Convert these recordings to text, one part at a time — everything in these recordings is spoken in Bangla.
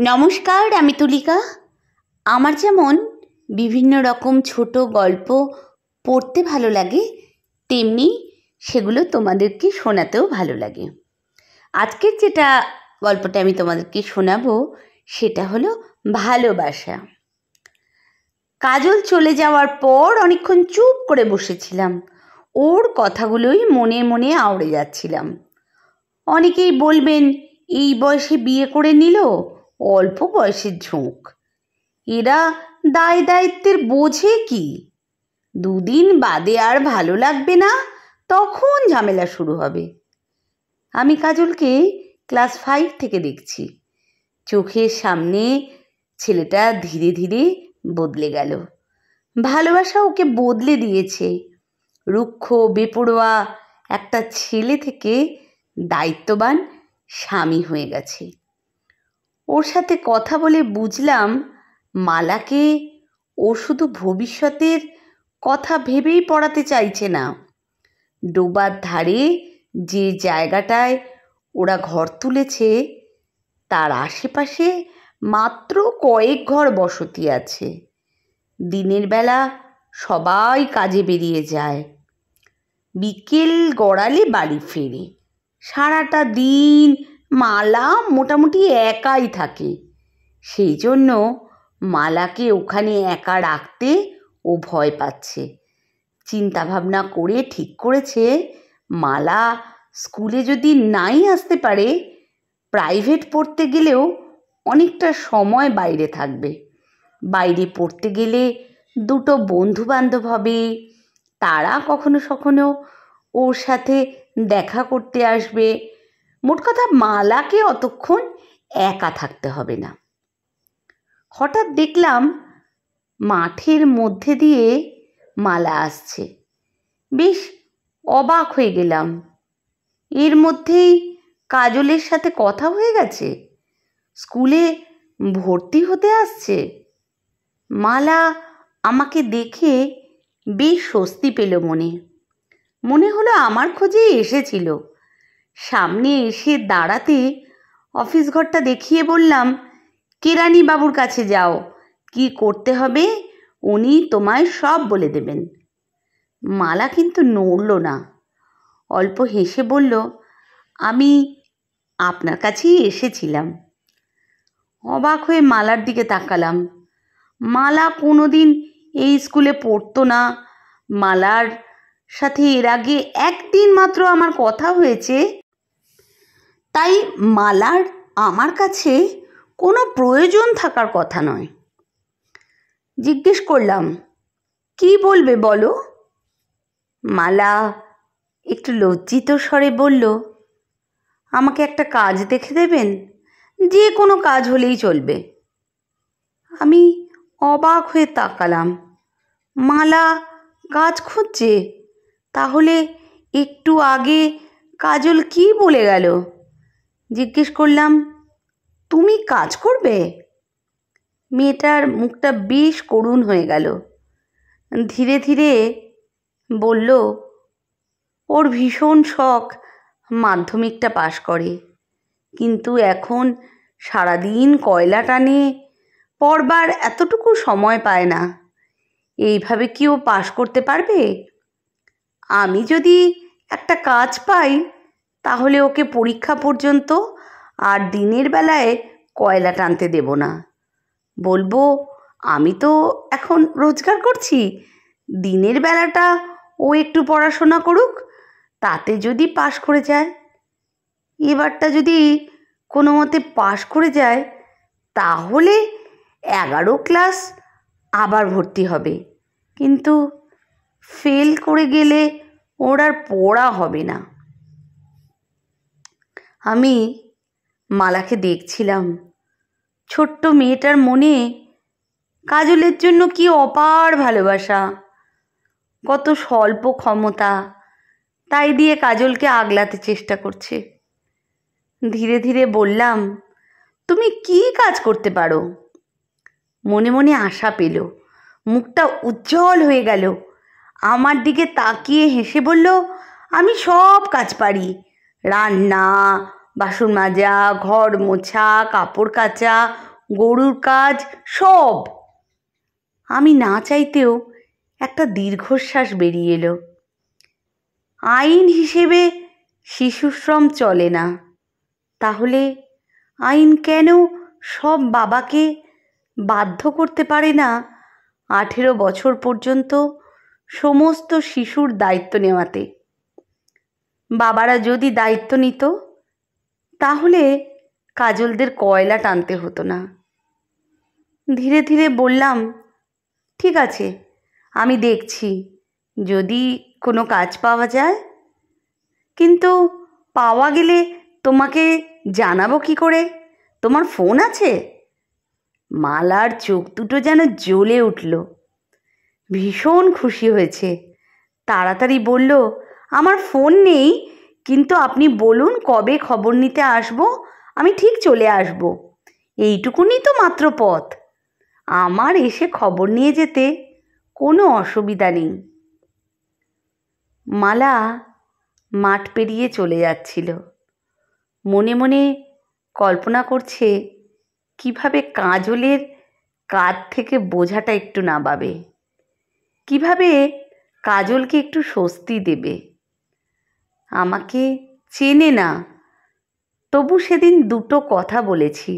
নমস্কার, আমি তুলিকা। আমার যেমন বিভিন্ন রকম ছোট গল্প পড়তে ভালো লাগে, তেমনি সেগুলো তোমাদেরকে শোনাতেও ভালো লাগে। আজকের যেটা গল্পটা আমি তোমাদেরকে শোনাবো সেটা হলো ভালোবাসা। কাজল চলে যাওয়ার পর অনেকক্ষণ চুপ করে বসেছিলাম। ওর কথাগুলোই মনে মনে আওড়ে যাচ্ছিলাম। অনেকেই বলবেন, এই বয়সে বিয়ে করে নিল, অল্প বয়সের ঝোঁক। এরা দায় দায়িত্বের বোঝে কি? দুদিন বাদে আর ভালো লাগবে না, তখন ঝামেলা শুরু হবে। আমি কাজলকে ক্লাস 5 থেকে দেখছি। চোখের সামনে ছেলেটা ধীরে ধীরে বদলে গেল। ভালোবাসা ওকে বদলে দিয়েছে। রুক্ষ বেপরোয়া একটা ছেলে থেকে দায়িত্ববান স্বামী হয়ে গেছে। ওর সাথে কথা বলে বুঝলাম, মালাকে ও শুধু ভবিষ্যতের কথা ভেবেই পড়াতে চাইছে না। ডোবার ধারে যে জায়গাটায় ওরা ঘর তুলেছে তার আশেপাশে মাত্র কয়েক ঘর বসতি আছে। দিনের বেলা সবাই কাজে বেরিয়ে যায়, বিকেল গড়ালে বাড়ি ফেরে। সারাটা দিন মালা মোটামুটি একাই থাকে। সেই জন্য মালাকে ওখানে একা রাখতে ও ভয় পাচ্ছে। চিন্তা ভাবনা করে ঠিক করেছে, মালা স্কুলে যদি নাই আসতে পারে, প্রাইভেট পড়তে গেলেও অনেকটা সময় বাইরে থাকবে। বাইরে পড়তে গেলে দুটো বন্ধু বান্ধব হবে, তারা কখনো কখনো ওর সাথে দেখা করতে আসবে। মোট কথা, মালাকে অতক্ষণ একা থাকতে হবে না। হঠাৎ দেখলাম মাঠের মধ্যে দিয়ে মালা আসছে। বেশ অবাক হয়ে গেলাম। এর মধ্যেই কাজলের সাথে কথা হয়ে গেছে, স্কুলে ভর্তি হতে আসছে। মালা আমাকে দেখে বেশ স্বস্তি পেল মনে। মনে হলো আমার খোঁজেই এসেছিল। সামনে এসে দাঁড়াতে অফিস ঘরটা দেখিয়ে বললাম, কেরানি বাবুর কাছে যাও, কি করতে হবে উনি তোমায় সব বলে দেবেন। মালা কিন্তু নড়ল না, অল্প হেসে বলল, আমি আপনার কাছেই এসেছিলাম। অবাক হয়ে মালার দিকে তাকালাম। মালা কোনোদিন এই স্কুলে পড়তো না। মালার সাথে এর আগে একদিন মাত্র আমার কথা হয়েছে, তাই মালার আমার কাছে কোনো প্রয়োজন থাকার কথা নয়। জিজ্ঞেস করলাম, কি বলবে বলো? মালা একটু লজ্জিত স্বরে বলল, আমাকে একটা কাজ দেখে দেবেন, যে কোনো কাজ হলেই চলবে। আমি অবাক হয়ে তাকালাম। মালা কাজ খুঁজছে? তাহলে একটু আগে কাজল কি বলে গেল? জিজ্ঞেস করলাম, তুমি কাজ করবে? মেয়েটার মুখটা বেশ করুণ হয়ে গেল। ধীরে ধীরে বলল, ওর ভীষণ শখ মাধ্যমিকটা পাশ করে, কিন্তু এখন সারাদিন কয়লা টানে, পড়বার এতটুকু সময় পায় না। এইভাবে কি ও পাশ করতে পারবে? আমি যদি একটা কাজ পাই তাহলে ওকে পরীক্ষা পর্যন্ত আর দিনের বেলায় কয়লা টানতে দেব না। বলবো, আমি তো এখন রোজগার করছি, দিনের বেলাটা ও একটু পড়াশোনা করুক, তাতে যদি পাশ করে যায়। এবারটা যদি কোনো মতে পাশ করে যায় তাহলে 11 ক্লাস আবার ভর্তি হবে, কিন্তু ফেল করে গেলে ওর আর পড়া হবে না। আমি মালাকে দেখছিলাম। ছোট্ট মেয়েটার মনে কাজলের জন্য কি অপার ভালোবাসা, কত স্বল্প ক্ষমতা, তাই দিয়ে কাজলকে আগলাতে চেষ্টা করছে। ধীরে ধীরে বললাম, তুমি কি কাজ করতে পারো? মনে মনে আশা পেল, মুখটা উজ্জ্বল হয়ে গেল। আমার দিকে তাকিয়ে হেসে বলল, আমি সব কাজ পারি, রান্না, বাসন মাজা, ঘর মোছা, কাপড় কাচা, গরুর কাজ সব। আমি না চাইতেও একটা দীর্ঘশ্বাস বেরিয়ে এলো। আইন হিসেবে শিশুশ্রম চলে না, তাহলে আইন কেন সব বাবাকে বাধ্য করতে পারে না 18 বছর পর্যন্ত সমস্ত শিশুর দায়িত্ব নেওয়াতে? বাবারা যদি দায়িত্ব নিত তাহলে কাজলদের কয়লা টানতে হতো না। ধীরে ধীরে বললাম, ঠিক আছে, আমি দেখছি যদি কোনো কাজ পাওয়া যায়। কিন্তু পাওয়া গেলে তোমাকে জানাবো কি করে? তোমার ফোন আছে? মালার চোখ দুটো যেন জ্বলে উঠল। ভীষণ খুশি হয়েছে। তাড়াতাড়ি বলল, আমার ফোন নেই, কিন্তু আপনি বলুন কবে খবর নিতে আসবো, আমি ঠিক চলে আসবো। এইটুকুনি তো মাত্র পথ, আমার এসে খবর নিয়ে যেতে কোনো অসুবিধা নেই। মালা মাঠ পেরিয়ে চলে যাচ্ছিল। মনে মনে কল্পনা করছে কিভাবে কাজলের কাঁধ থেকে বোঝাটা একটু নামাবে, কিভাবে কাজলকে একটু স্বস্তি দেবে। আমাকে চেনে না, তবু সেদিন দুটো কথা বলেছি।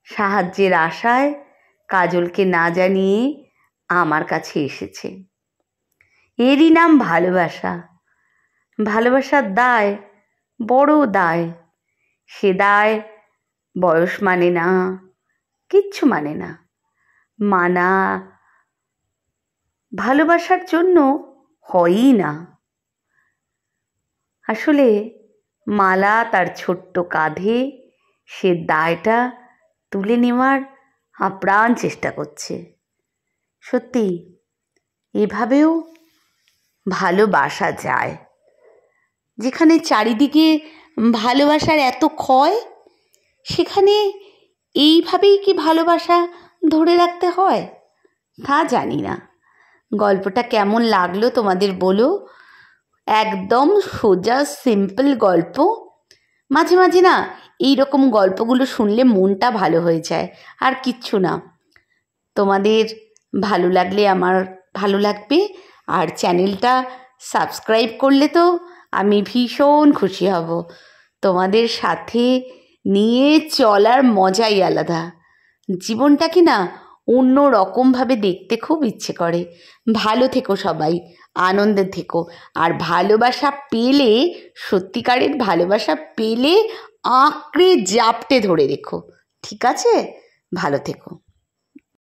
সাহায্যের আশায় কাজলকে না জানিয়ে আমার কাছে এসেছে। এরই নাম ভালোবাসা। ভালোবাসার দায় বড় দায়। সে দায় বয়স মানে না, কিচ্ছু মানে না। মানা ভালোবাসার জন্য হয়ই না। আসলে মালা তার ছোট্ট কাঁধে সে দায়টা তুলে নেওয়ার আপ্রাণ চেষ্টা করছে। সত্যি এভাবেও ভালোবাসা যায়। যেখানে চারিদিকে ভালোবাসার এত ক্ষয়, সেখানে এইভাবেই কি ভালোবাসা ধরে রাখতে হয়? তা জানি না। গল্পটা কেমন লাগলো তোমাদের বলো। একদম সোজা সিম্পল গল্প। মাঝে মাঝে না এইরকম গল্পগুলো শুনলে মনটা ভালো হয়ে যায়, আর কিচ্ছু না। তোমাদের ভালো লাগলে আমার ভালো লাগবে, আর চ্যানেলটা সাবস্ক্রাইব করলে তো আমি ভীষণ খুশি হব। তোমাদের সাথে নিয়ে চলার মজাই আলাদা। জীবনটাকে না অন্য রকমভাবে দেখতে খুব ইচ্ছে করে। ভালো থেকো সবাই, আনন্দে থেকো। আর ভালোবাসা পেলে, সত্যিকারের ভালোবাসা পেলে আঁকড়ে জাপটে ধরে রেখো। ঠিক আছে? ভালো থেকো।